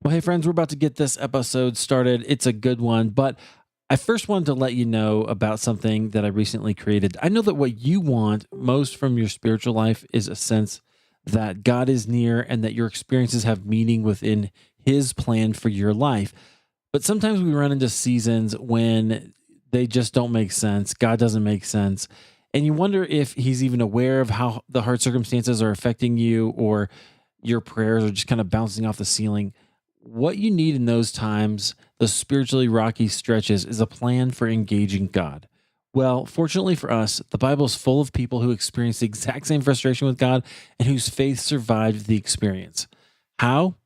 Well, hey, friends, we're about to get this episode started. It's a good one, but I first wanted to let you know about something that I recently created. I know that what you want most from your spiritual life is a sense that God is near and that your experiences have meaning within His plan for your life. But sometimes we run into seasons when they just don't make sense. God doesn't make sense. And you wonder if He's even aware of how the hard circumstances are affecting you or your prayers are just kind of bouncing off the ceiling. What you need in those times, the spiritually rocky stretches, is a plan for engaging God. Well, fortunately for us, the Bible is full of people who experienced the exact same frustration with God and whose faith survived the experience. How?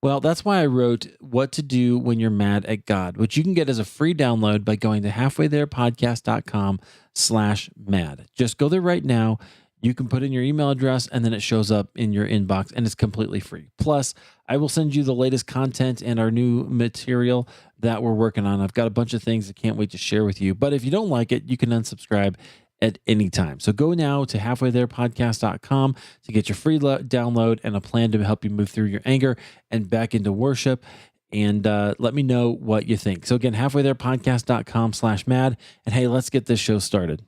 Well, that's why I wrote What to Do When You're Mad at God, which you can get as a free download by going to halfwaytherepodcast.com/mad. Just go there right now. You can put in your email address and then it shows up in your inbox and it's completely free. Plus, I will send you the latest content and our new material that we're working on. I've got a bunch of things I can't wait to share with you. But if you don't like it, you can unsubscribe at any time. So go now to halfwaytherepodcast.com to get your free download and a plan to help you move through your anger and back into worship. And let me know what you think. So again, halfwaytherepodcast.com/mad. And hey, let's get this show started.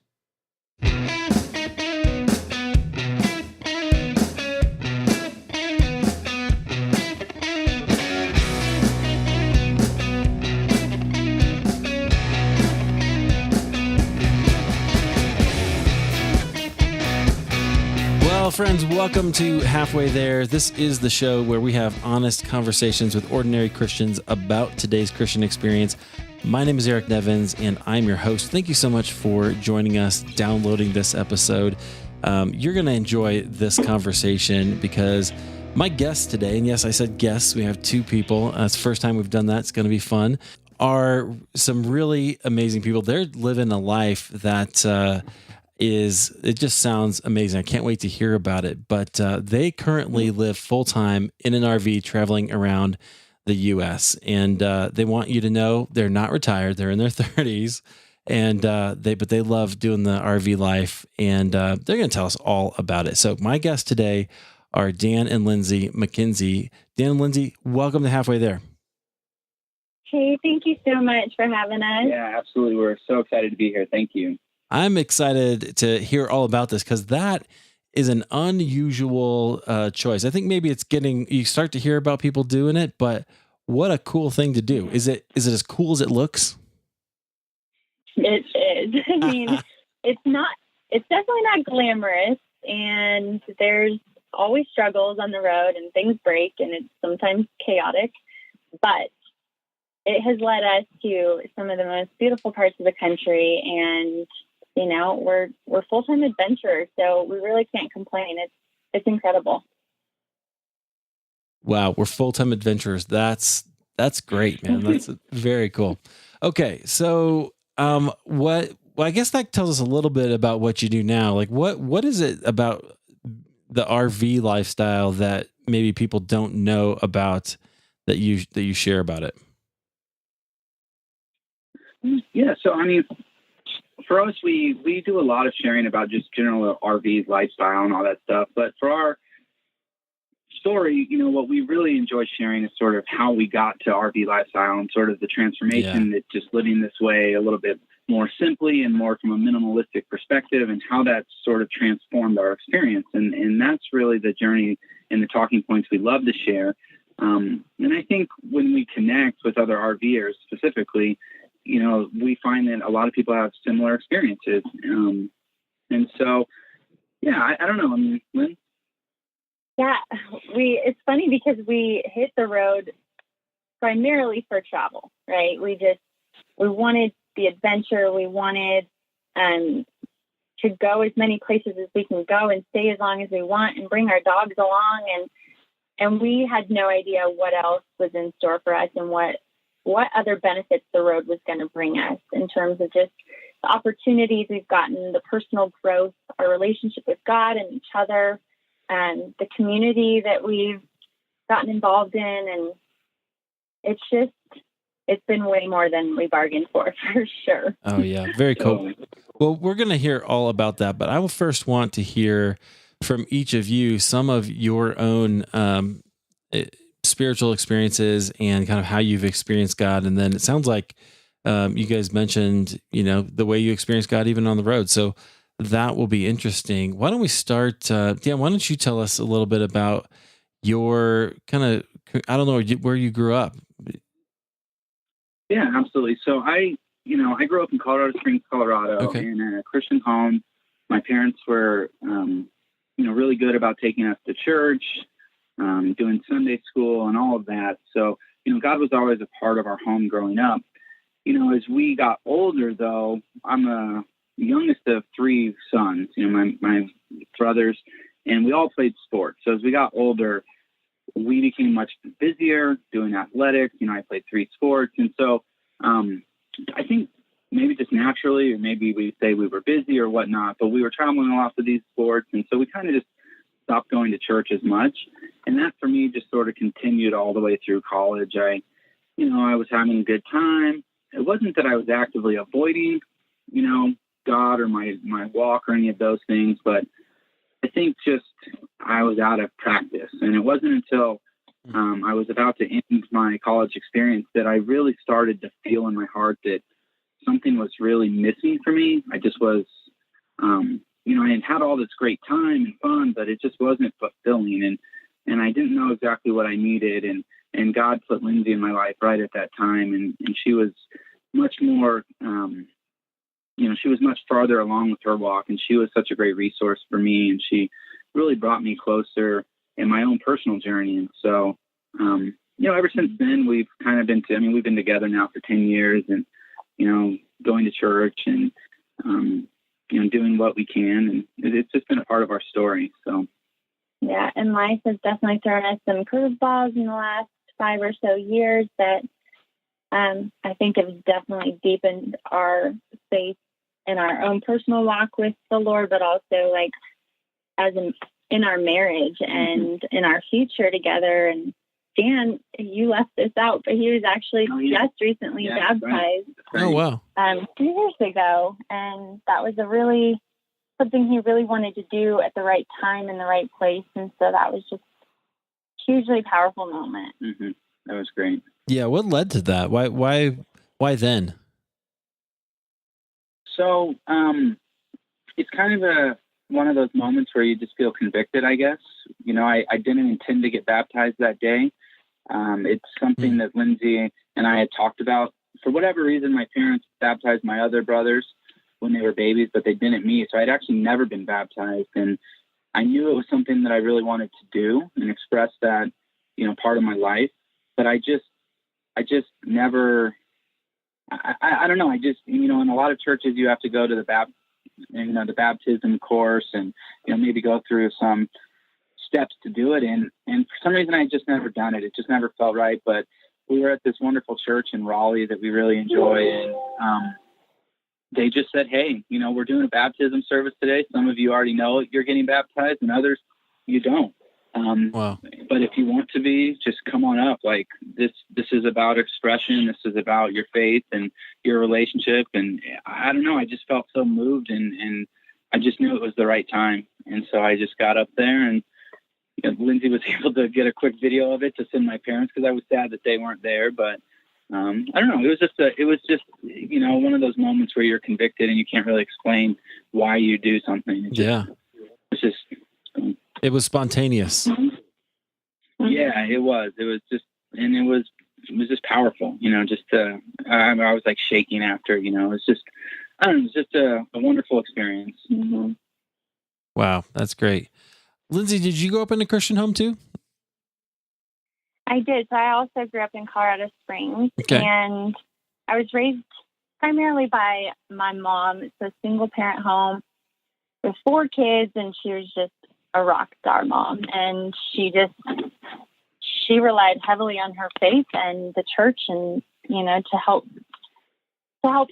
Well, friends, welcome to Halfway There. This is the show where we have honest conversations with ordinary Christians about today's Christian experience. My name is Eric Nevins, and I'm your host. Thank you so much for joining us, downloading this episode. You're going to enjoy this conversation because my guests today, and yes, I said guests, we have two people. It's the first time we've done that. It's going to be fun. Are some really amazing people. They're living a life that it just sounds amazing. I can't wait to hear about it. But they currently live full-time in an RV traveling around the U.S. And they want you to know they're not retired. They're in their 30s. And they love doing the RV life. And they're going to tell us all about it. So my guests today are Dan and Lindsay McKenzie. Dan and Lindsay, welcome to Halfway There. Hey, thank you so much for having us. Yeah, absolutely. We're so excited to be here. Thank you. I'm excited to hear all about this because that is an unusual choice. I think maybe you start to hear about people doing it, but what a cool thing to do. Is it as cool as it looks? It is. I mean, it's definitely not glamorous, and there's always struggles on the road and things break and it's sometimes chaotic, but it has led us to some of the most beautiful parts of the country, and we're full-time adventurers, so we really can't complain. It's incredible. Wow, we're full-time adventurers. That's great, man. That's very cool. Okay, so I guess that tells us a little bit about what you do now. Like what is it about the RV lifestyle that maybe people don't know about that you share about it? Yeah, so I mean, for us, we do a lot of sharing about just general RV lifestyle and all that stuff. But for our story, what we really enjoy sharing is sort of how we got to RV lifestyle and sort of the transformation that just living this way a little bit more simply and more from a minimalistic perspective, and how that sort of transformed our experience. And that's really the journey and the talking points we love to share. And I think when we connect with other RVers specifically, we find that a lot of people have similar experiences. And so, yeah, I don't know. I mean, Lynn? Yeah, it's funny because we hit the road primarily for travel, right? We wanted the adventure. We wanted to go as many places as we can go and stay as long as we want and bring our dogs along. And we had no idea what else was in store for us and what other benefits the road was going to bring us in terms of just the opportunities we've gotten, the personal growth, our relationship with God and each other, and the community that we've gotten involved in. And it's been way more than we bargained for sure. Oh yeah. Very cool. Well, we're going to hear all about that, but I will first want to hear from each of you some of your own spiritual experiences and kind of how you've experienced God. And then it sounds like you guys mentioned, the way you experience God even on the road. So that will be interesting. Why don't we start, Dan, why don't you tell us a little bit about your kind of, I don't know, where you grew up? Yeah, absolutely. So I grew up in Colorado Springs, Colorado, Okay. in a Christian home. My parents were, really good about taking us to church, doing Sunday school and all of that. So, God was always a part of our home growing up. As we got older, though, I'm the youngest of three sons, my brothers, and we all played sports. So as we got older, we became much busier doing athletics. I played three sports. And so I think maybe just naturally, or maybe we say we were busy or whatnot, but we were traveling a lot for these sports. And so we kind of just stopped going to church as much. And that for me just sort of continued all the way through college. I was having a good time. It wasn't that I was actively avoiding, God or my walk or any of those things, but I think just I was out of practice. And it wasn't until I was about to end my college experience that I really started to feel in my heart that something was really missing for me. I just was, I had all this great time and fun, but it just wasn't fulfilling. And I didn't know exactly what I needed. And God put Lindsay in my life right at that time. And she was much more, she was much farther along with her walk, and she was such a great resource for me. And she really brought me closer in my own personal journey. And so, ever since then, we've kind of we've been together now for 10 years and, going to church and, doing what we can. And it's just been a part of our story. So. Yeah. And life has definitely thrown us some curveballs in the last 5 or so years that I think have definitely deepened our faith in our own personal walk with the Lord, but also like in our marriage and in our future together. And Dan, you left this out, but he was actually just recently baptized. Right. Oh, wow. 2 years ago. And that was something he really wanted to do at the right time in the right place. And so that was just a hugely powerful moment. Mm-hmm. That was great. Yeah. What led to that? Why then? So it's kind of one of those moments where you just feel convicted, I guess. I didn't intend to get baptized that day. It's something that Lindsay and I had talked about. For whatever reason, my parents baptized my other brothers when they were babies, but they didn't me. So I'd actually never been baptized. And I knew it was something that I really wanted to do and express that, part of my life. But I just never, I don't know. I just, in a lot of churches, you have to go to the baptism course and, maybe go through some steps to do it. And for some reason, I just never done it. It just never felt right. But we were at this wonderful church in Raleigh that we really enjoy. And they just said, hey, we're doing a baptism service today. Some of you already know you're getting baptized and others you don't. Wow. But if you want to be, just come on up. Like this is about expression. This is about your faith and your relationship. And I don't know, I just felt so moved and I just knew it was the right time. And so I just got up there and Lindsay was able to get a quick video of it to send my parents because I was sad that they weren't there. But I don't know. It was just one of those moments where you're convicted and you can't really explain why you do something. It was spontaneous. Yeah, it was. It was just, and it was just powerful. I was like shaking after. It's just, I don't know. It was just a wonderful experience. Mm-hmm. Wow, that's great. Lindsay, did you grow up in a Christian home too? I did. So I also grew up in Colorado Springs, and I was raised primarily by my mom. It's a single parent home with 4 kids, and she was just a rock star mom. And she relied heavily on her faith and the church and, to help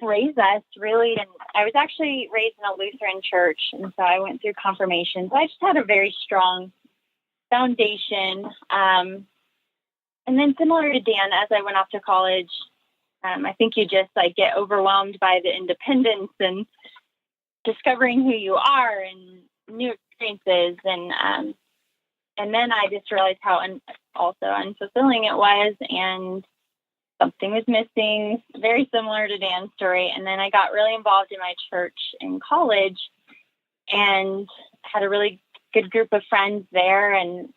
raise us really. And I was actually raised in a Lutheran church. And so I went through confirmation. So I just had a very strong foundation. And then similar to Dan, as I went off to college, I think you just get overwhelmed by the independence and discovering who you are and new experiences. And then I just realized how also unfulfilling it was, and something was missing, very similar to Dan's story. And then I got really involved in my church in college and had a really good group of friends there, and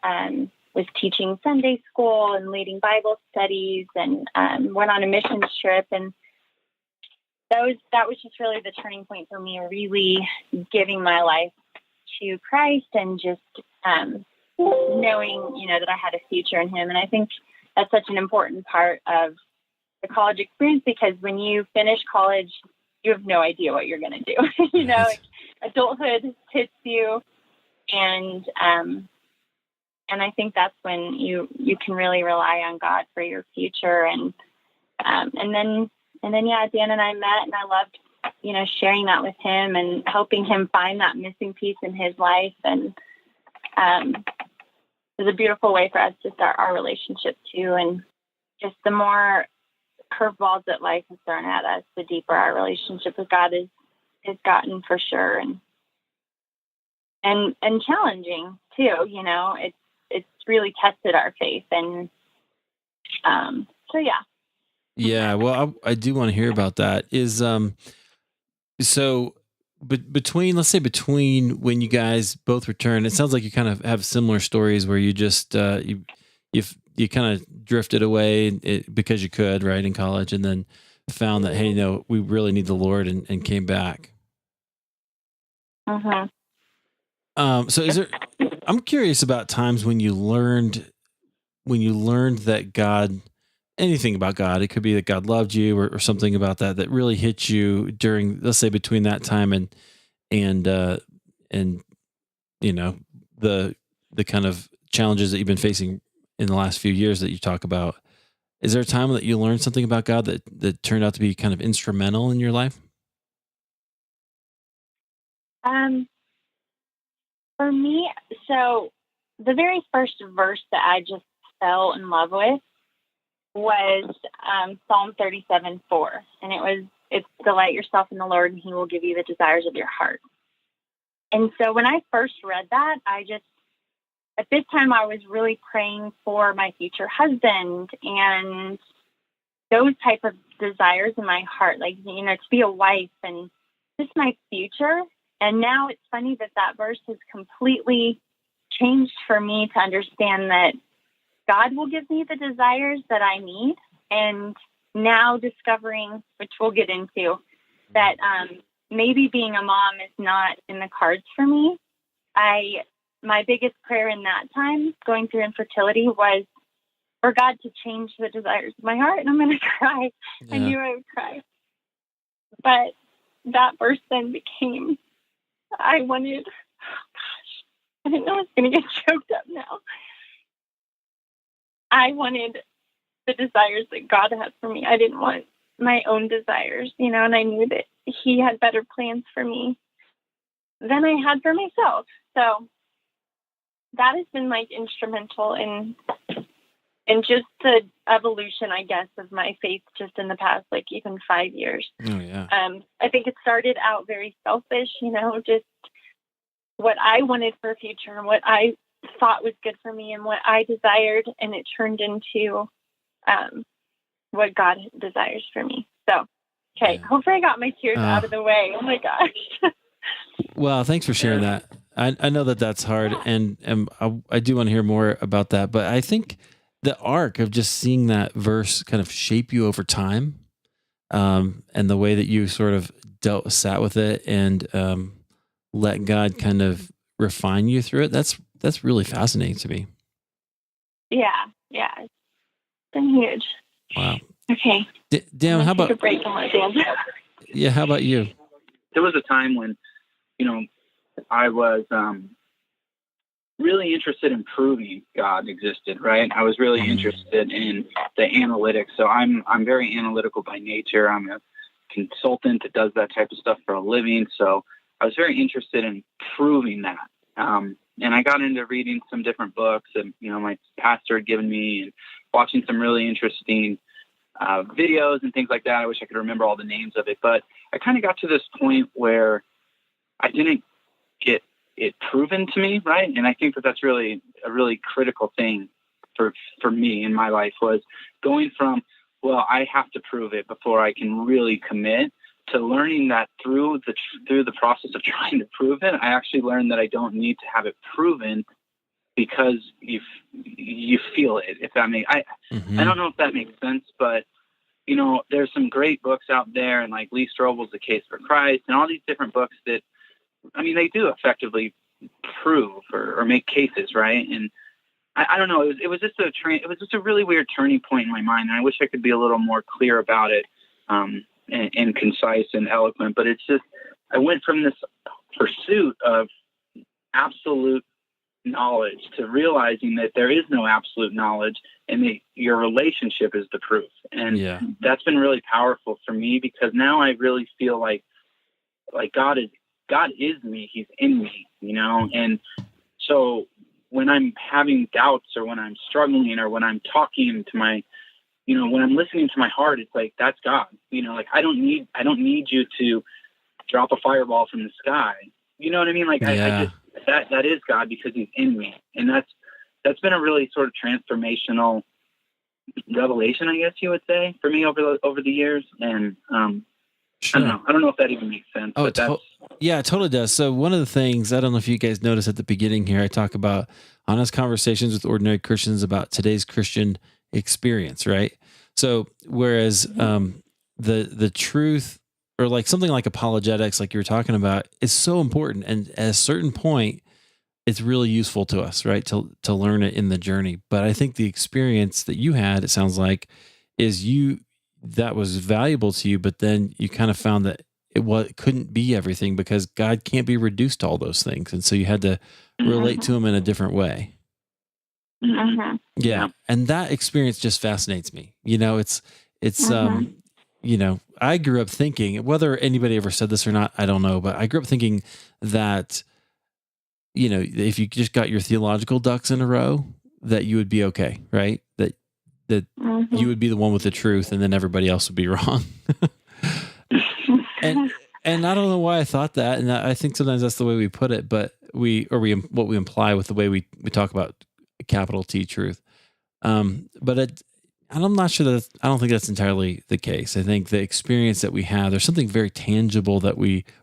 was teaching Sunday school and leading Bible studies, and went on a missions trip. And that was just really the turning point for me, really giving my life to Christ and just knowing, that I had a future in him. And I think that's such an important part of the college experience, because when you finish college, you have no idea what you're going to do. Like, adulthood hits you, and I think that's when you can really rely on God for your future. And then Dan and I met, and I loved, sharing that with him and helping him find that missing piece in his life. And it was a beautiful way for us to start our relationship too. And just the more curveballs that life has thrown at us, the deeper our relationship with God has gotten, for sure. And challenging too, it's really tested our faith. And so, yeah. Yeah, well, I do want to hear about that. But between when you guys both return, it sounds like you kind of have similar stories where you just you kind of drifted away because you could, right, in college, and then found that, hey, we really need the Lord, and came back. So I'm curious about times when you learned that God, anything about God, it could be that God loved you, or something about that really hit you during, let's say, between that time and the kind of challenges that you've been facing in the last few years that you talk about. Is there a time that you learned something about God that turned out to be kind of instrumental in your life? For me, so the very first verse that I just fell in love with was Psalm 37:4, and it's delight yourself in the Lord, and He will give you the desires of your heart. And so when I first read that, at this time I was really praying for my future husband and those type of desires in my heart, like, to be a wife and just my future. And now it's funny that verse has completely changed for me to understand that God will give me the desires that I need. And now discovering, which we'll get into, that maybe being a mom is not in the cards for me. My biggest prayer in that time, going through infertility, was for God to change the desires of my heart. And I'm going to cry. Yeah. I knew I would cry. But that verse then became, I didn't know I was going to get choked up now. I wanted the desires that God had for me. I didn't want my own desires, and I knew that He had better plans for me than I had for myself. So that has been instrumental in just the evolution, I guess, of my faith just in the past, even 5 years. Oh, yeah. I think it started out very selfish, just what I wanted for a future and what I thought was good for me and what I desired, and it turned into what God desires for me. So, okay, yeah. Hopefully I got my tears out of the way. Oh my gosh. Well, thanks for sharing that. I know that's hard, and I do want to hear more about that, but I think the arc of just seeing that verse kind of shape you over time, and the way that you sort of sat with it and let God kind of refine you through it, that's really fascinating to me. Yeah. It's been huge. Wow. Okay. Dan, how about take a break and let Dan. Yeah, how about you? There was a time when, I was really interested in proving God existed, right? I was really interested in the analytics. So I'm very analytical by nature. I'm a consultant that does that type of stuff for a living. So I was very interested in proving that. And I got into reading some different books, and, my pastor had given me, and watching some really interesting videos and things like that. I wish I could remember all the names of it, but I kind of got to this point where I didn't get it proven to me, right? And I think that's really a really critical thing for me in my life was going from, well, I have to prove it before I can really commit, to learning that through the process of trying to prove it, I actually learned that I don't need to have it proven, because you feel it. If that makes, I don't know if that makes sense, but there's some great books out there, and like Lee Strobel's The Case for Christ, and all these different books that, they do effectively prove or make cases, right? And I don't know. It was just a really weird turning point in my mind, and I wish I could be a little more clear about it, and concise and eloquent. But it's just, I went from this pursuit of absolute knowledge to realizing that there is no absolute knowledge, and that your relationship is the proof. And that's been really powerful for me, because now I really feel like God is me. He's in me, and so when I'm having doubts, or when I'm struggling, or when I'm talking to my, when I'm listening to my heart, it's like, that's God. I don't need you to drop a fireball from the sky. You know what I mean? I just, that is God, because He's in me. And that's been a really sort of transformational revelation, I guess you would say, for me over the years. And, Sure. I don't know if that even makes sense. Oh, yeah, it totally does. So one of the things, I don't know if you guys noticed at the beginning here, I talk about honest conversations with ordinary Christians about today's Christian experience, right? So whereas the truth, or like something like apologetics, like you were talking about, is so important, and at a certain point, it's really useful to us, right? To learn it in the journey. But I think the experience that you had, it sounds like, is that was valuable to you, but then you kind of found that it couldn't be everything, because God can't be reduced to all those things. And so you had to relate to Him in a different way. Yeah. And that experience just fascinates me. It's I grew up thinking, whether anybody ever said this or not, I don't know, but I grew up thinking that, if you just got your theological ducks in a row, that you would be okay, right? That you would be the one with the truth, and then everybody else would be wrong. and I don't know why I thought that, and I think sometimes that's the way we put it, but what we imply with the way we talk about capital T truth. But I'm not sure that, I don't think that's entirely the case. I think the experience that we have, there's something very tangible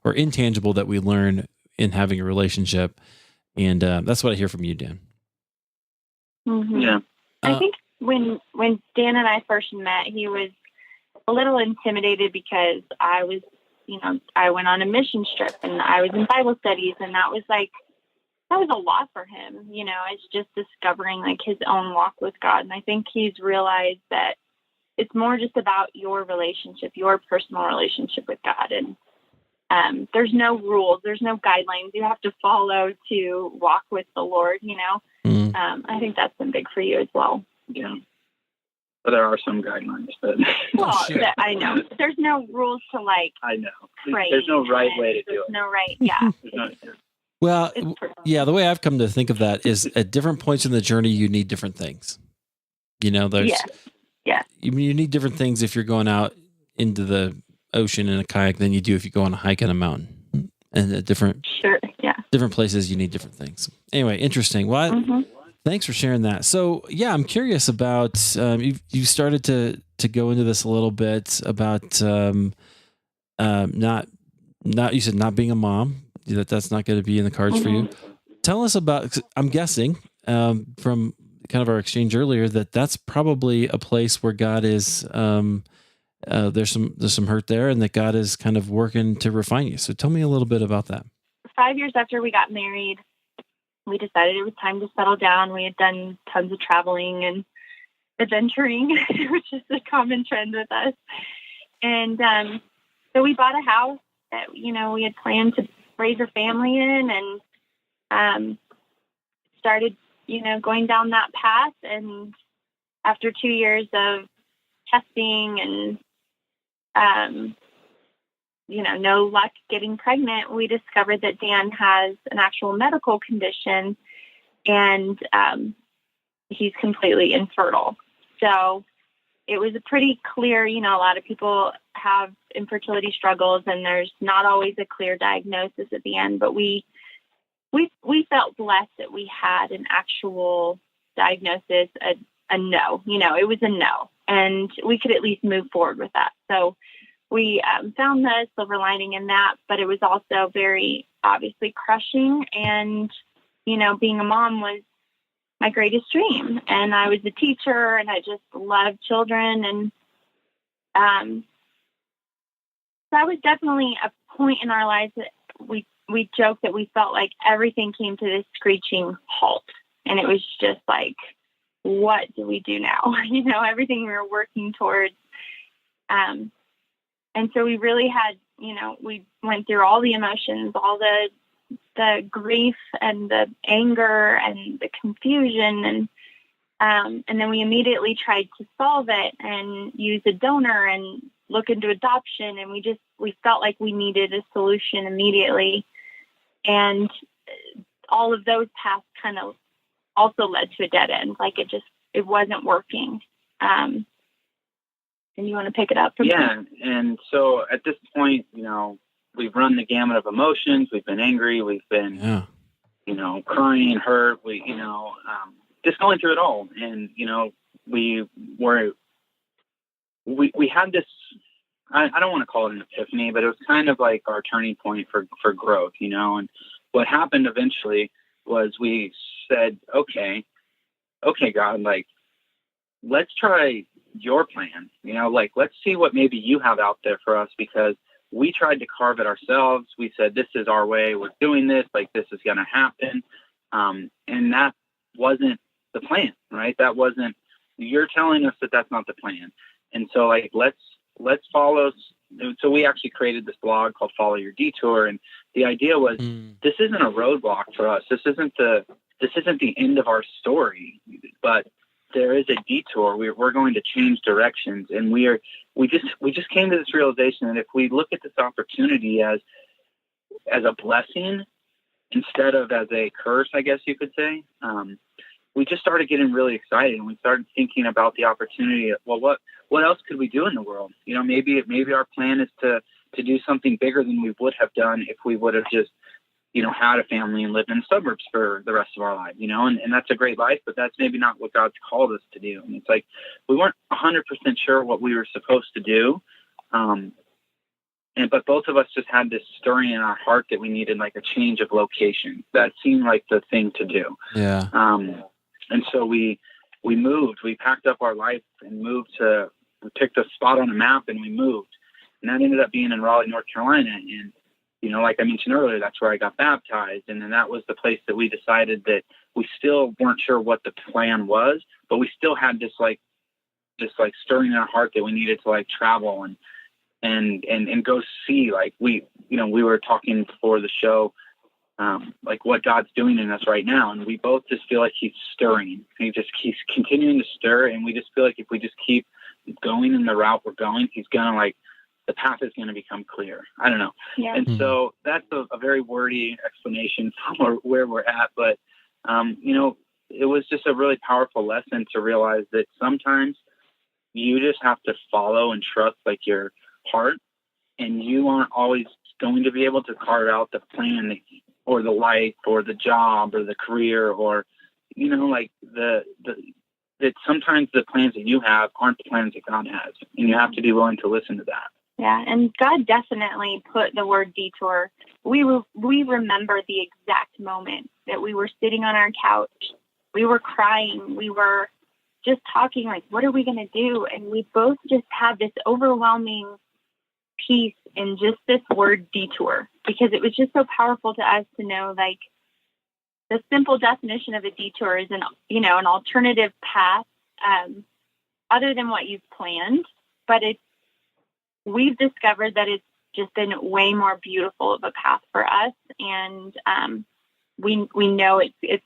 or intangible that we learn in having a relationship, and that's what I hear from you, Dan. Yeah, I think when Dan and I first met, he was a little intimidated, because I was, I went on a mission trip, and I was in Bible studies, and that was a lot for him. It's just discovering his own walk with God. And I think he's realized that it's more just about your relationship, your personal relationship with God. And there's no rules, there's no guidelines you have to follow to walk with the Lord, I think that's been big for you as well. Yeah. But there are some guidelines, but I know there's no rules to I know pray. There's no right way to do it. There's no right. Yeah. Well, the way I've come to think of that is, at different points in the journey, you need different things. There's you need different things if you're going out into the ocean in a kayak than you do if you go on a hike on a mountain. And at different places, you need different things. Anyway, interesting. Well, thanks for sharing that. So, I'm curious about, you started to go into this a little bit about you said not being a mom, that's not going to be in the cards for you. Tell us about, I'm guessing from kind of our exchange earlier, that's probably a place where God is, there's some hurt there, and that God is kind of working to refine you. So tell me a little bit about that. 5 years after we got married, we decided it was time to settle down. We had done tons of traveling and adventuring, which is a common trend with us. And so we bought a house that, we had planned to raise a family in, and started, going down that path. And after 2 years of testing and, no luck getting pregnant, we discovered that Dan has an actual medical condition, and he's completely infertile. So it was a pretty clear, a lot of people have infertility struggles, and there's not always a clear diagnosis at the end, but we felt blessed that we had an actual diagnosis a no. It was a no, and we could at least move forward with that. So we found the silver lining in that, but it was also very obviously crushing. And, being a mom was my greatest dream. And I was a teacher, and I just loved children. And that was definitely a point in our lives that we joked that we felt like everything came to this screeching halt. And it was just like, what do we do now? Everything we were working towards. And so we really had, we went through all the emotions, all the grief and the anger and the confusion. And then we immediately tried to solve it and use a donor and look into adoption. And we felt like we needed a solution immediately. And all of those paths kind of also led to a dead end. Like it wasn't working. And you want to pick it up from there? And so at this point, we've run the gamut of emotions. We've been angry. We've been, crying, hurt. Just going through it all. And, we had this, I don't want to call it an epiphany, but it was kind of like our turning point for growth, and what happened eventually was we said, okay, God, like, let's try your plan, let's see what maybe you have out there for us, because we tried to carve it ourselves. We said, this is our way. We're doing this, like, this is going to happen. And that wasn't the plan, right? That wasn't, you're telling us that that's not the plan. And so like, let's follow. So we actually created this blog called Follow Your Detour. And the idea was, this isn't a roadblock for us. This isn't the end of our story, but there is a detour. We're going to change directions. And we just came to this realization that if we look at this opportunity as a blessing instead of as a curse, I guess you could say, we just started getting really excited, and we started thinking about the opportunity of, well, what else could we do in the world? Maybe our plan is to do something bigger than we would have done if we would have just, had a family and lived in the suburbs for the rest of our life, and that's a great life, but that's maybe not what God's called us to do. And it's like, we weren't 100% sure what we were supposed to do. But both of us just had this stirring in our heart that we needed like a change of location. That seemed like the thing to do. Yeah. And so we moved, we packed up our life and we picked a spot on a map and we moved. And that ended up being in Raleigh, North Carolina. And, like I mentioned earlier, that's where I got baptized. And then that was the place that we decided that we still weren't sure what the plan was, but we still had this stirring in our heart that we needed to like travel and go see, like we were talking before the show, like what God's doing in us right now. And we both just feel like he's stirring. He's continuing to stir. And we just feel like if we just keep going in the route we're going, he's going to the path is going to become clear. I don't know. Yeah. And so that's a very wordy explanation for where we're at. But, it was just a really powerful lesson to realize that sometimes you just have to follow and trust like your heart, and you aren't always going to be able to carve out the plan or the life or the job or the career or, that sometimes the plans that you have aren't the plans that God has, and you have to be willing to listen to that. Yeah, and God definitely put the word detour. We remember the exact moment that we were sitting on our couch. We were crying. We were just talking like, what are we going to do? And we both just had this overwhelming peace in just this word detour, because it was just so powerful to us to know, like, the simple definition of a detour is an alternative path other than what you've planned, but we've discovered that it's just been way more beautiful of a path for us. And we know it's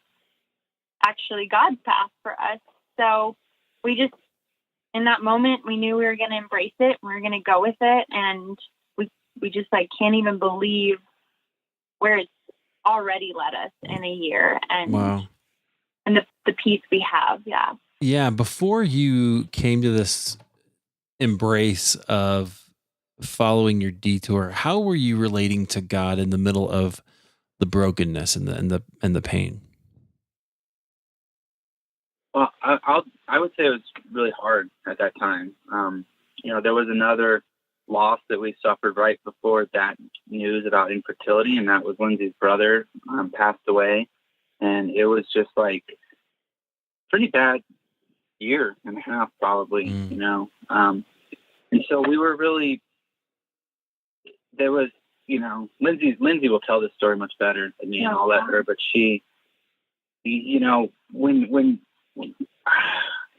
actually God's path for us. So we just, in that moment, we knew we were going to embrace it. We were going to go with it. And we just can't even believe where it's already led us in a year. And, wow. And the peace we have. Yeah. Yeah. Before you came to this embrace of following your detour, how were you relating to God in the middle of the brokenness and the pain? Well, I would say it was really hard at that time. There was another loss that we suffered right before that news about infertility, and that was Lindsay's brother passed away, and it was just like pretty bad year and a half, probably. And so we were really there was Lindsay will tell this story much better than me, and I'll let her. But she, when we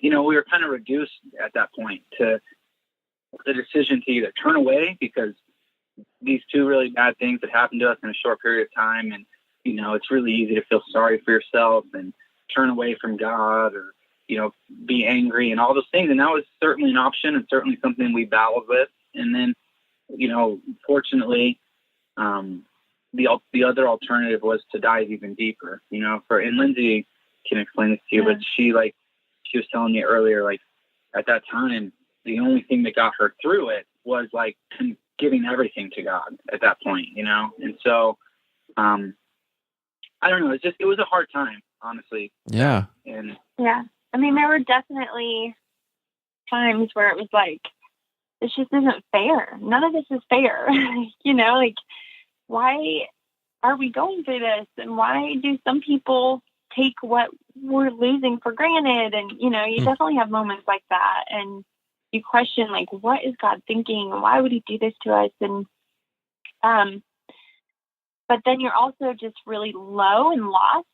were kind of reduced at that point to the decision to either turn away because these two really bad things that happened to us in a short period of time, and it's really easy to feel sorry for yourself and turn away from God, or be angry and all those things. And that was certainly an option, and certainly something we battled with. And then fortunately, the other alternative was to dive even deeper. And Lindsay can explain this to you, but she was telling me earlier, like at that time, the only thing that got her through it was like giving everything to God at that point, And so, I don't know. It was a hard time, honestly. Yeah. And yeah, I mean, there were definitely times where it was like, this just isn't fair. None of this is fair. Like, why are we going through this? And why do some people take what we're losing for granted? And, you definitely have moments like that. And you question, like, what is God thinking? Why would he do this to us? And, but then you're also just really low and lost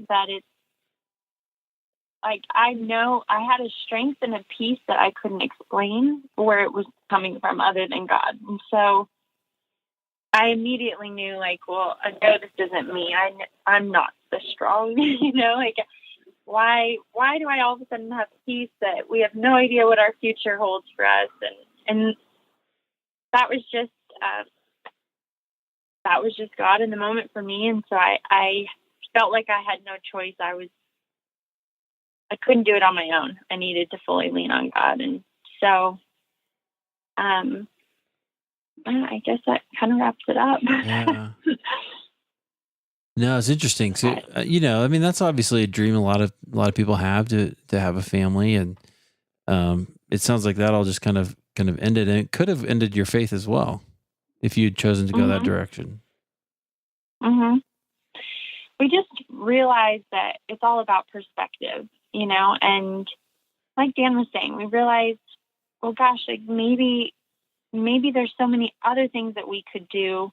that it's like, I know I had a strength and a peace that I couldn't explain where it was coming from other than God. And so I immediately knew, like, well, I know this isn't me. I'm not the strong, like, why do I all of a sudden have peace that we have no idea what our future holds for us? And that was just God in the moment for me. And so I felt like I had no choice. I couldn't do it on my own. I needed to fully lean on God. And so, I guess that kind of wraps it up. Yeah. No, it's interesting. So, I mean, that's obviously a dream a lot of people have to have a family. And, it sounds like that all just kind of ended, and it could have ended your faith as well if you'd chosen to go that direction. Mm-hmm. We just realized that it's all about perspective, and like Dan was saying, we realized, well, gosh, like maybe there's so many other things that we could do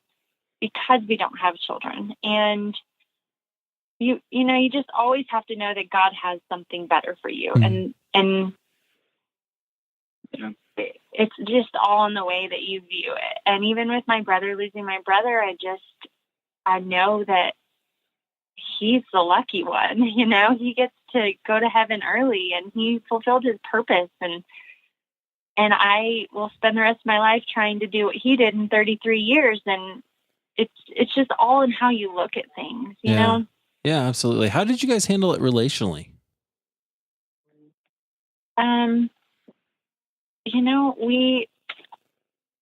because we don't have children. And you just always have to know that God has something better for you. Mm-hmm. And it's just all in the way that you view it. And even with my brother, losing my brother, I know that he's the lucky one, he gets to go to heaven early, and he fulfilled his purpose. And I will spend the rest of my life trying to do what he did in 33 years. And it's just all in how you look at things, you know? Yeah, absolutely. How did you guys handle it relationally?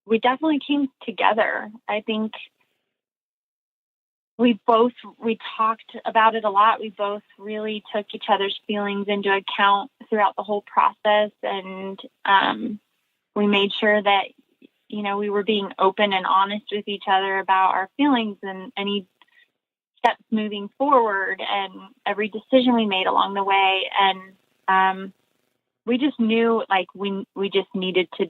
We definitely came together. I think we talked about it a lot. We both really took each other's feelings into account throughout the whole process. And we made sure that, we were being open and honest with each other about our feelings and any steps moving forward and every decision we made along the way. And we just knew, like, we just needed to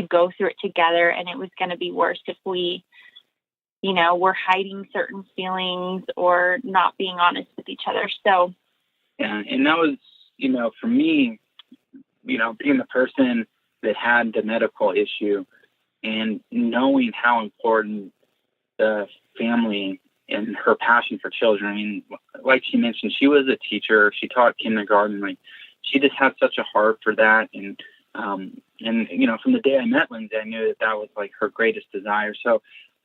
go through it together, and it was going to be worse if we, were hiding certain feelings or not being honest with each other. So, yeah, and that was, for me, being the person that had the medical issue and knowing how important the family and her passion for children. I mean, like she mentioned, she was a teacher. She taught kindergarten. Like, she just had such a heart for that. And from the day I met Lindsay, I knew that was like her greatest desire. So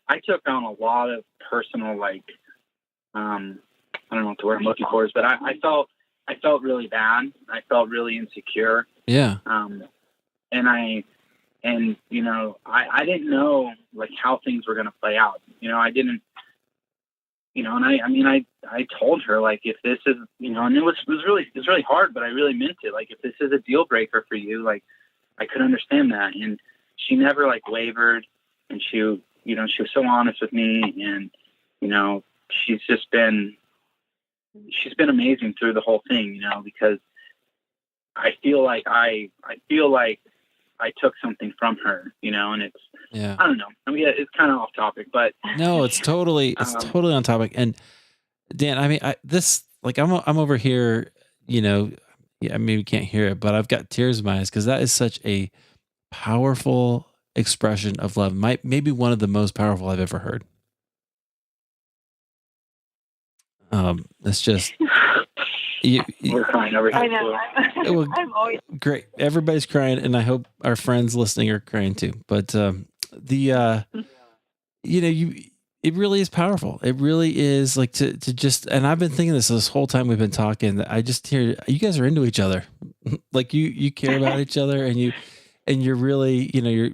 I took on a lot of personal, like, I don't know what the word I'm looking for is, but I felt really bad. I felt really insecure. Yeah. I didn't know, like, how things were going to play out. and I told her, like, if this is, and it was really hard, but I really meant it. Like, if this is a deal breaker for you, like, I could understand that. And she never like wavered, and she was so honest with me, and, she's been amazing through the whole thing, because I feel like I took something from her, and it's, Yeah. I don't know. I mean, it's kind of off topic, but No, it's totally on topic. And Dan, I mean, I'm over here, yeah, maybe you can't hear it, but I've got tears in my eyes because that is such a powerful expression of love. Maybe one of the most powerful I've ever heard. It's just, we're crying over here. I know. I'm always great. Everybody's crying, and I hope our friends listening are crying too. But it really is powerful. It really is, like, to just, and I've been thinking this whole time we've been talking, that I just hear you guys are into each other. Like, you care about each other, and you're really, you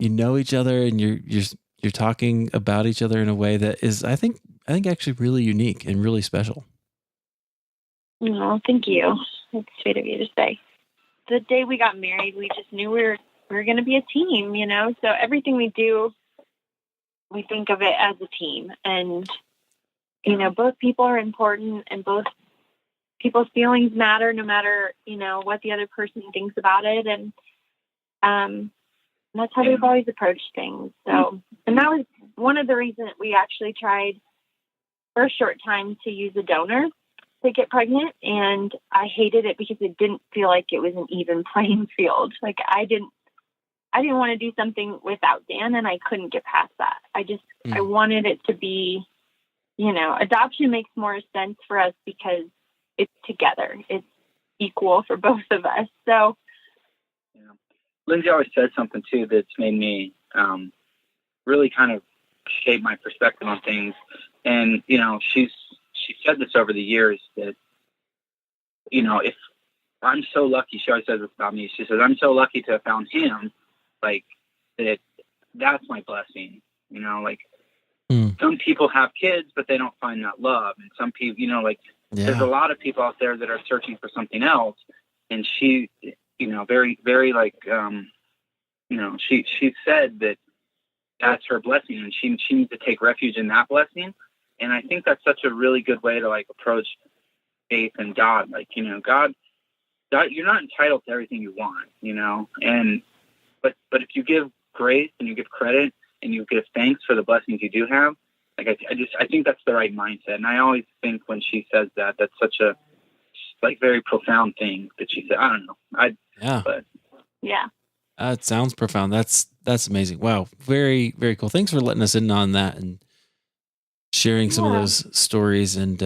know each other, and you're talking about each other in a way that is, I think actually really unique and really special. Oh, thank you. That's sweet of you to say. The day we got married, we just knew we were going to be a team, So everything we do, we think of it as a team. And, both people are important, and both people's feelings matter, no matter, what the other person thinks about it. And that's how we've always approached things. So, and that was one of the reasons we actually tried for a short time to use a donor to get pregnant, and I hated it because it didn't feel like it was an even playing field. Like, I didn't want to do something without Dan, and I couldn't get past that. I wanted it to be, adoption makes more sense for us because it's together. It's equal for both of us. So, Lindsay always said something too that's made me really kind of shape my perspective on things. And, she said this over the years that, if I'm so lucky, she always says this about me. She says, I'm so lucky to have found him, like, that's my blessing. Some people have kids, but they don't find that love. And some people, there's a lot of people out there that are searching for something else. And she, very, very, like, she said that that's her blessing, and she needs to take refuge in that blessing. And I think that's such a really good way to, like, approach faith and God. Like, God, you're not entitled to everything you want, but if you give grace and you give credit and you give thanks for the blessings you do have, like, I think that's the right mindset. And I always think when she says that, that's such a, like, very profound thing that she said. I don't know. Yeah. It sounds profound. That's amazing. Wow. Very, very cool. Thanks for letting us in on that and sharing some of those stories and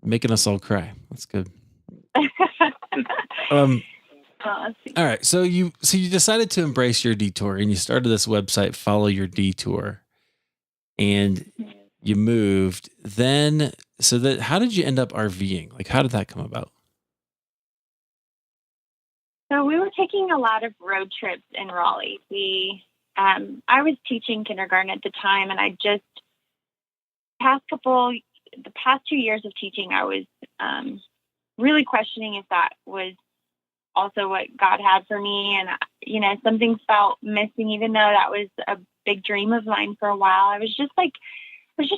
making us all cry. That's good. All right. So you decided to embrace your detour, and you started this website, Follow Your Detour, and you moved. Then, how did you end up RVing? Like, how did that come about? So we were taking a lot of road trips in Raleigh. I was teaching kindergarten at the time, and the past 2 years of teaching, I was really questioning if that was also what God had for me. And, something felt missing, even though that was a big dream of mine for a while. I was just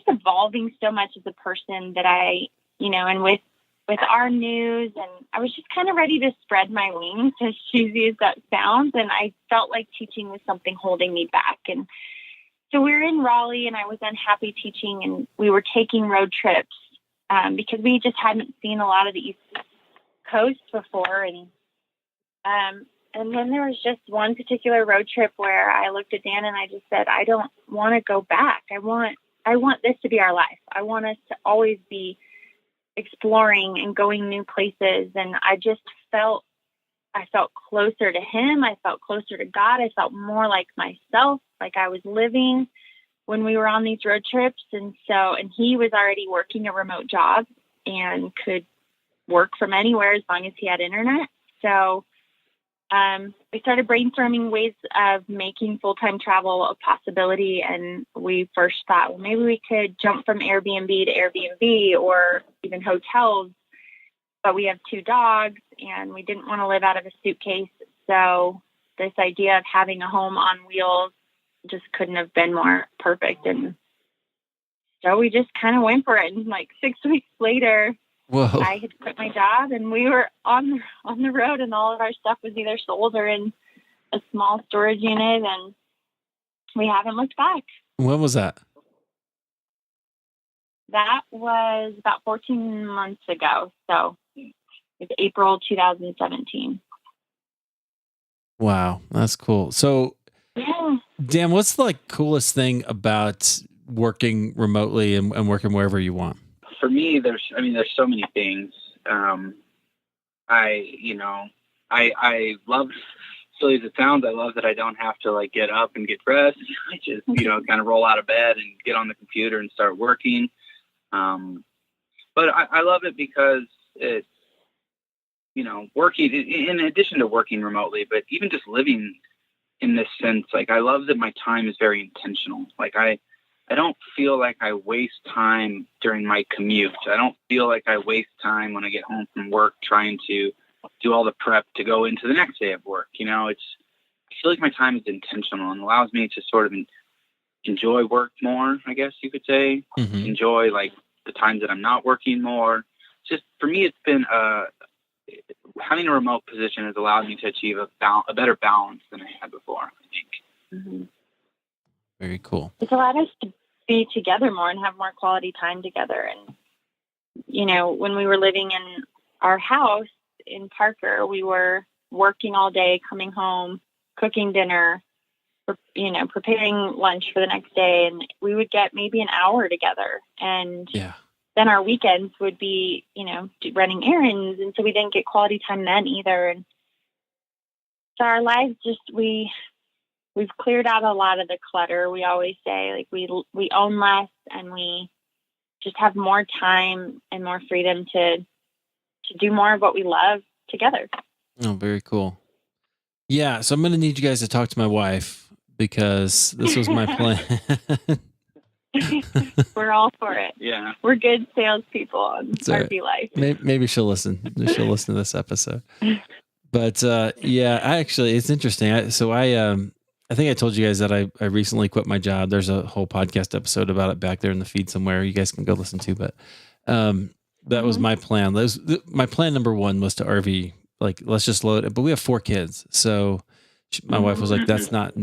evolving so much as a person that and with our news, and I was just kind of ready to spread my wings, as cheesy as that sounds. And I felt like teaching was something holding me back. And so we were in Raleigh, and I was unhappy teaching, and we were taking road trips because we just hadn't seen a lot of the East Coast before. And then there was just one particular road trip where I looked at Dan and I just said, I don't want to go back. I want this to be our life. I want us to always be exploring and going new places. And I felt closer to him. I felt closer to God. I felt more like myself, like I was living when we were on these road trips. And he was already working a remote job and could work from anywhere as long as he had internet. So we started brainstorming ways of making full-time travel a possibility. And we first thought, well, maybe we could jump from Airbnb to Airbnb or even hotels. But we have 2 dogs and we didn't want to live out of a suitcase. So this idea of having a home on wheels just couldn't have been more perfect. And so we just kind of went for it. And like 6 weeks later, Whoa. I had quit my job and we were on the road, and all of our stuff was either sold or in a small storage unit, and we haven't looked back. When was that? That was about 14 months ago. So it's April 2017. Wow, that's cool. So, Yeah. Dan, what's the coolest thing about working remotely and working wherever you want? For me, there's so many things. I love, silly as it sounds, I love that I don't have to get up and get dressed. I just, kind of roll out of bed and get on the computer and start working. But I love it because it's, working in addition to working remotely, but even just living in this sense, I love that my time is very intentional. I don't feel like I waste time during my commute. I don't feel like I waste time when I get home from work trying to do all the prep to go into the next day of work. I feel like my time is intentional and allows me to sort of enjoy work more, I guess you could say. Mm-hmm. Enjoy the times that I'm not working more. Just for me, it's been having a remote position has allowed me to achieve a better balance than I had before, I think. Mm-hmm. Very cool. It's allowed us to be together more and have more quality time together. And, when we were living in our house in Parker, we were working all day, coming home, cooking dinner, preparing lunch for the next day. And we would get maybe an hour together. And then our weekends would be, running errands. And so we didn't get quality time then either. And so our lives we've cleared out a lot of the clutter. We always say we own less and we just have more time and more freedom to do more of what we love together. Oh, very cool. Yeah. So I'm going to need you guys to talk to my wife because this was my plan. We're all for it. Yeah. We're good salespeople on RV life. Maybe she'll listen. She'll listen to this episode. But it's interesting. I think I told you guys that I recently quit my job. There's a whole podcast episode about it back there in the feed somewhere you guys can go listen to. But that was my plan. My plan number 1 was to RV. Let's just load it. But we have 4 kids. So my wife was like, let's don't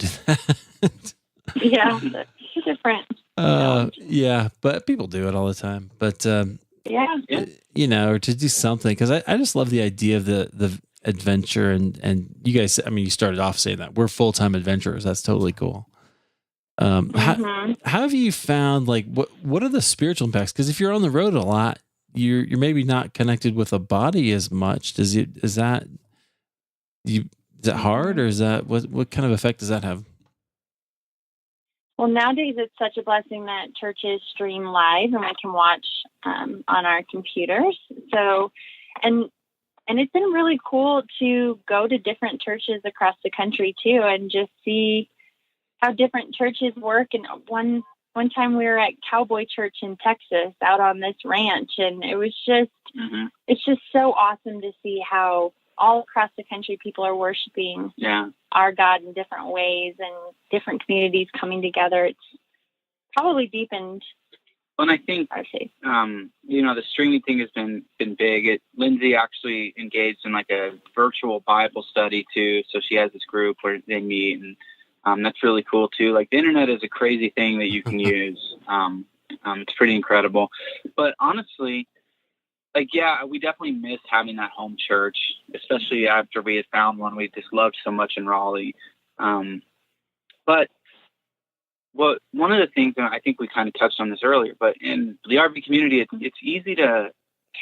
do that. Yeah, that's different. Yeah, but people do it all the time. But, or to do something. Because I just love the idea of the adventure and you guys, you started off saying that we're full-time adventurers. That's totally cool. How have you found what are the spiritual impacts? Because if you're on the road a lot, you're maybe not connected with a body as much. Is that hard, or is that what kind of effect does that have? Well, nowadays it's such a blessing that churches stream live and we can watch on our computers. So, and it's been really cool to go to different churches across the country too, and just see how different churches work. And one time we were at Cowboy Church in Texas out on this ranch, and it was just, it's just so awesome to see how all across the country people are worshiping our God in different ways and different communities coming together. It's probably deepened. And I think, the streaming thing has been big. Lindsay actually engaged in a virtual Bible study too. So she has this group where they meet, and that's really cool too. The internet is a crazy thing that you can use. It's pretty incredible. But honestly, we definitely miss having that home church, especially after we had found one we just loved so much in Raleigh. But one of the things, and I think we kind of touched on this earlier, but in the RV community, it's easy to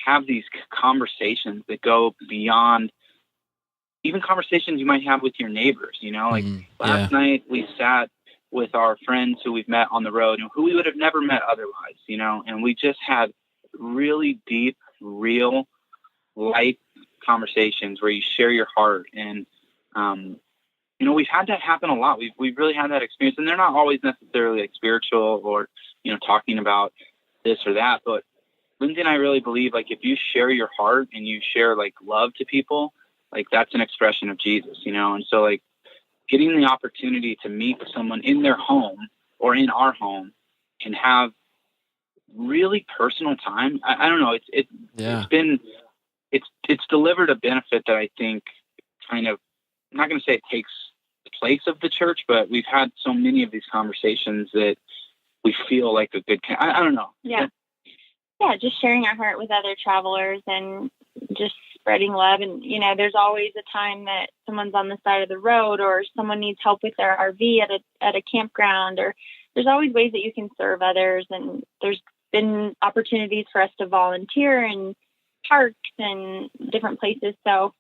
have these conversations that go beyond even conversations you might have with your neighbors. Last night we sat with our friends who we've met on the road and who we would have never met otherwise, and we just had really deep, real life conversations where you share your heart. And, we've had that happen a lot. We've really had that experience, and they're not always necessarily like spiritual or, talking about this or that. But Lindsay and I really believe, like, if you share your heart and you share like love to people, like that's an expression of Jesus, And so like getting the opportunity to meet with someone in their home or in our home and have really personal time. I don't know. It's delivered a benefit that I think kind of, I'm not going to say it takes the place of the church, but we've had so many of these conversations that we feel like a good, I don't know. Yeah. Yeah. Just sharing our heart with other travelers and just spreading love. And, there's always a time that someone's on the side of the road or someone needs help with their RV at a campground, or there's always ways that you can serve others. And there's been opportunities for us to volunteer in parks and different places. So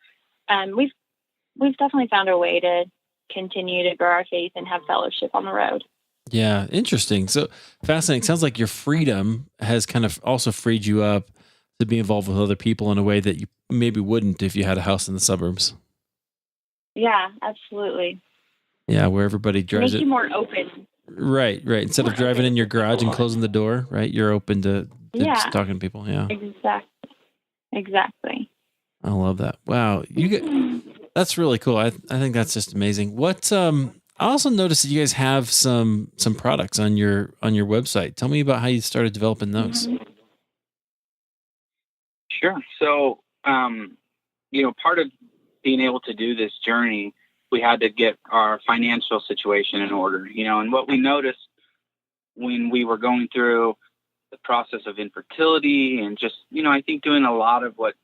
we've definitely found a way to continue to grow our faith and have fellowship on the road. Yeah, interesting. So fascinating. Sounds like your freedom has kind of also freed you up to be involved with other people in a way that you maybe wouldn't if you had a house in the suburbs. Yeah, absolutely. Yeah, where everybody drives Makes you more open. Right. Instead of driving in your garage and closing the door, right? You're open to just talking to people. Yeah, exactly. I love that. Wow, that's really cool. I think that's just amazing. I also noticed that you guys have some products on your website. Tell me about how you started developing those. Mm-hmm. Sure. So, part of being able to do this journey, we had to get our financial situation in order, and what we noticed when we were going through the process of infertility and just, I think doing a lot of what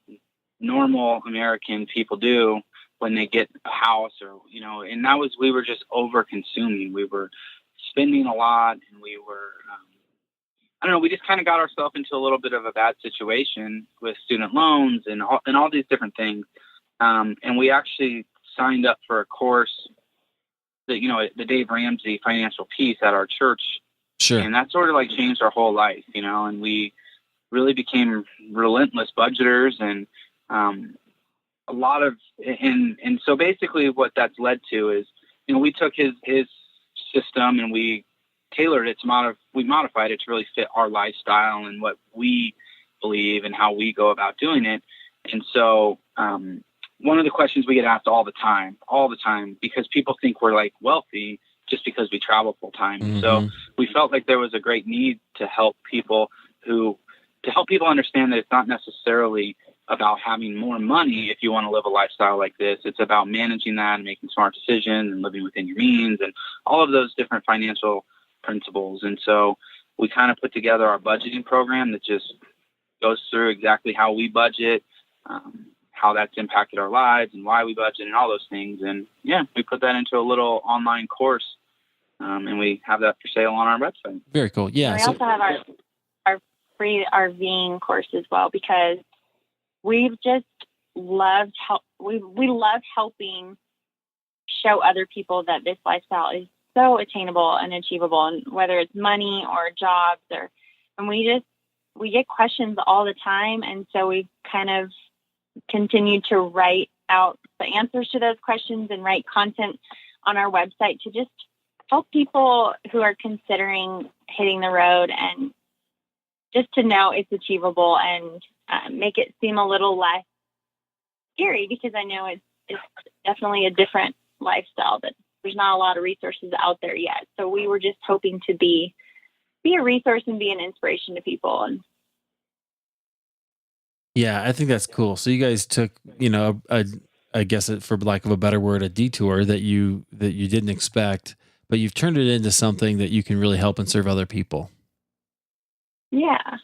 normal American people do when they get a house or, and we were just over consuming. We were spending a lot, and we were, I don't know, we just kind of got ourselves into a little bit of a bad situation with student loans and all these different things. And we actually signed up for a course that, the Dave Ramsey Financial Peace at our church. Sure. And that sort of like changed our whole life, and we really became relentless budgeters and, a lot of, and so basically what that's led to is, we took his system and we tailored it we modified it to really fit our lifestyle and what we believe and how we go about doing it. And so, one of the questions we get asked all the time, because people think we're like wealthy just because we travel full time. Mm-hmm. So we felt like there was a great need to help people understand that it's not necessarily about having more money if you want to live a lifestyle like this. It's about managing that and making smart decisions and living within your means and all of those different financial principles. And so we kind of put together our budgeting program that just goes through exactly how we budget, how that's impacted our lives and why we budget and all those things. And yeah, we put that into a little online course, and we have that for sale on our website. Very cool. Yeah. We also have our free RVing course as well, because we've just loved we love helping show other people that this lifestyle is so attainable and achievable, and whether it's money or jobs and we get questions all the time. And so we kind of continue to write out the answers to those questions and write content on our website to just help people who are considering hitting the road, and just to know it's achievable and make it seem a little less scary, because I know it's definitely a different lifestyle, but there's not a lot of resources out there yet. So we were just hoping to be a resource and be an inspiration to people. And yeah, I think that's cool. So you guys took, I guess for lack of a better word, a detour that you didn't expect, but you've turned it into something that you can really help and serve other people. Yeah,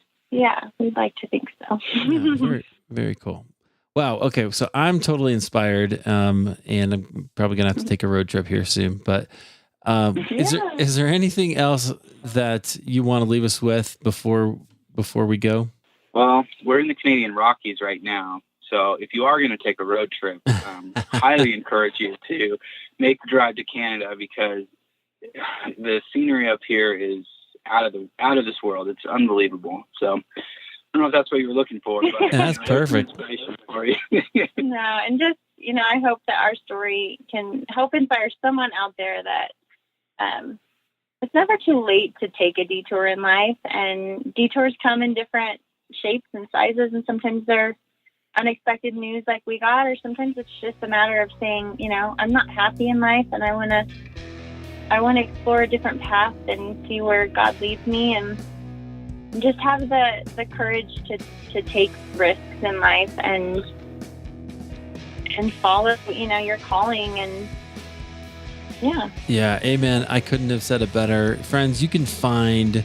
we'd like to think so. Yeah, very, very cool. Wow. Okay. So I'm totally inspired. And I'm probably going to have to take a road trip here soon, but, is there anything else that you want to leave us with before we go? Well, we're in the Canadian Rockies right now. So if you are going to take a road trip, highly encourage you to make the drive to Canada, because the scenery up here is out of this world. It's unbelievable. So don't know if that's what you were looking for, but That's perfect. Inspiration for you. No, and just, I hope that our story can help inspire someone out there that it's never too late to take a detour in life, and detours come in different shapes and sizes, and sometimes they're unexpected news like we got, or sometimes it's just a matter of saying, I'm not happy in life, and I want to explore a different path and see where God leads me, and just have the courage to take risks in life and follow, your calling. And yeah, amen. I couldn't have said it better. Friends, you can find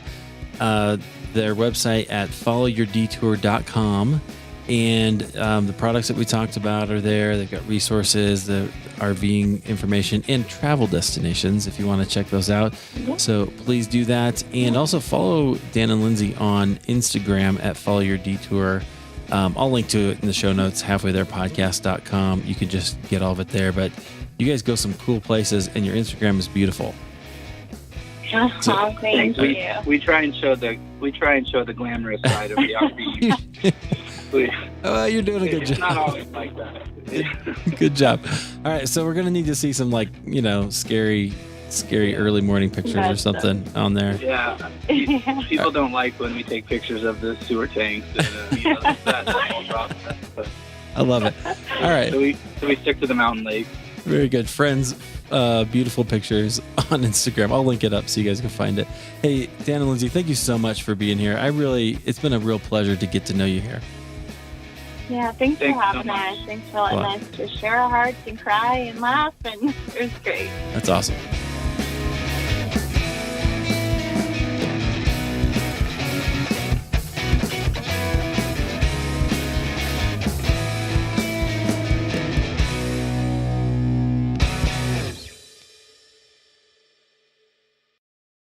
their website at followyourdetour.com, and the products that we talked about are there. They've got resources, the RVing information, and travel destinations if you want to check those out. So please do that, and also follow Dan and Lindsay on Instagram at followyourdetour. I'll link to it in the show notes, halfwaytherepodcast.com. You can just get all of it there, but you guys go some cool places, and your Instagram is beautiful. Thank you. We try and show the glamorous side of the RV. You're doing a good job. It's not always like that. Good job. All right, so we're gonna need to see some scary early morning pictures or something on there. Yeah, people don't like when we take pictures of the sewer tanks. And, that whole process. But, I love it. All right, so we stick to the mountain lake. Very good, friends. Beautiful pictures on Instagram. I'll link it up so you guys can find it. Hey, Dan and Lindsay, thank you so much for being here. It's been a real pleasure to get to know you here. Yeah, thanks for having us. Thanks for letting us just share our hearts and cry and laugh, and it was great. That's awesome.